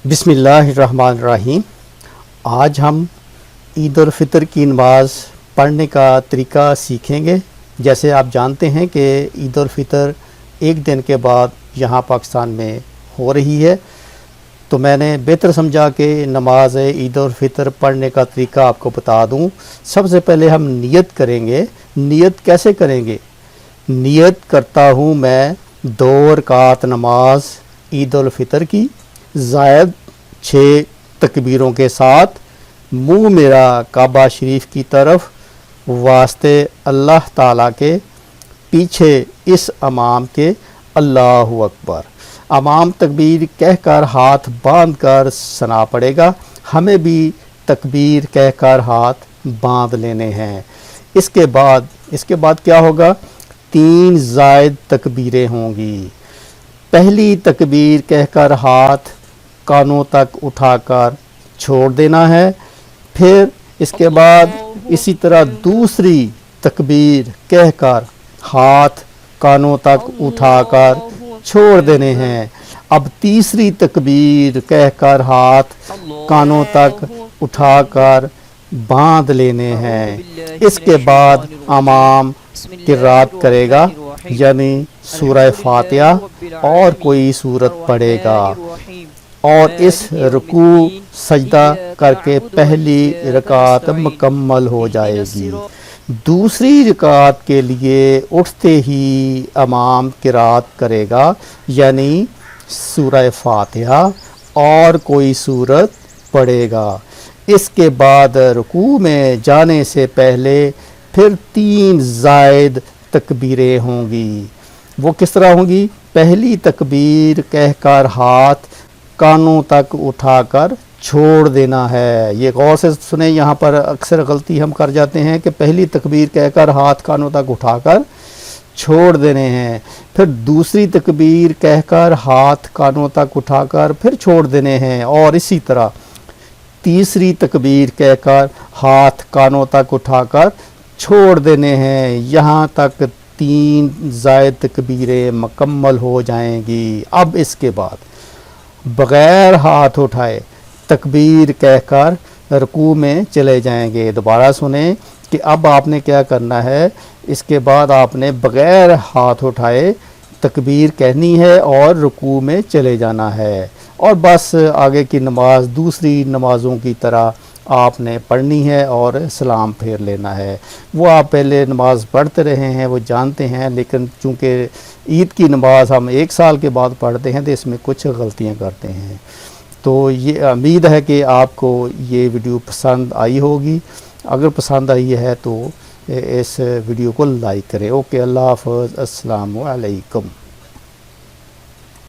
बिस्मिल्लाहिर्रहमानिर्रहीम। आज हम ईद उल फितर की नमाज़ पढ़ने का तरीका सीखेंगे। जैसे आप जानते हैं कि ईद उल फितर एक दिन के बाद यहाँ पाकिस्तान में हो रही है, तो मैंने बेहतर समझा कि नमाज ईद उल फितर पढ़ने का तरीका आपको बता दूं। सबसे पहले हम नियत करेंगे। नियत कैसे करेंगे? नियत करता हूँ मैं 2 रकात नमाज ईद उल फितर की, ज़ायद 6 तकबीरों के साथ, मुँह मेरा काबा शरीफ की तरफ, वास्ते अल्लाह ताला के, पीछे इस अमाम के अल्लाहु अकबर। अमाम तकबीर कहकर हाथ बांध कर सना पड़ेगा। हमें भी तकबीर कहकर हाथ बांध लेने हैं। इसके बाद क्या होगा? 3 ज़ायद तकबीरें होंगी। पहली तकबीर कहकर हाथ कानों तक उठाकर छोड़ देना है। फिर इसके बाद इसी तरह दूसरी तकबीर कहकर हाथ कानों तक उठाकर छोड़ देने हैं। अब तीसरी तकबीर कहकर हाथ कानों तक उठाकर बांध लेने हैं। इसके बाद इमाम किरात करेगा, यानी सूरह फातिहा और कोई सूरत पढ़ेगा, और इस रुकू सजदा करके पहली रकात मुकम्मल हो जाएगी। दूसरी रकात के लिए उठते ही इमाम किरात करेगा, यानी सूरह फातिहा और कोई सूरत पढ़ेगा। इसके बाद रुकू में जाने से पहले फिर 3 ज़ायद तकबीरें होंगी। वो किस तरह होंगी? पहली तकबीर कहकर हाथ कानों तक उठाकर छोड़ देना है। ये गौर से सुने, यहाँ पर अक्सर गलती हम कर जाते हैं कि पहली तकबीर कहकर हाथ कानों तक उठाकर छोड़ देने हैं। फिर दूसरी तकबीर कहकर हाथ कानों तक उठाकर फिर छोड़ देने हैं, और इसी तरह तीसरी तकबीर कहकर हाथ कानों तक उठाकर छोड़ देने हैं। यहाँ तक 3 ज़ायद तकबीरें मुकम्मल हो जाएंगी। अब इसके बाद बग़ैर हाथ उठाए तकबीर कहकर रुकू में चले जाएंगे। दोबारा सुने कि अब आपने क्या करना है। इसके बाद आपने बग़ैर हाथ उठाए तकबीर कहनी है और रुकू में चले जाना है, और बस आगे की नमाज दूसरी नमाज़ों की तरह आपने पढ़नी है और सलाम फेर लेना है। वो आप पहले नमाज पढ़ते रहे हैं, वो जानते हैं, लेकिन चूँकि ईद की नमाज हम 1 साल के बाद पढ़ते हैं तो इसमें कुछ गलतियां करते हैं। तो ये उम्मीद है कि आपको ये वीडियो पसंद आई होगी। अगर पसंद आई है तो इस वीडियो को लाइक करें। ओके, अल्लाह हाफ़िज़, अस्सलामु अलैकुम।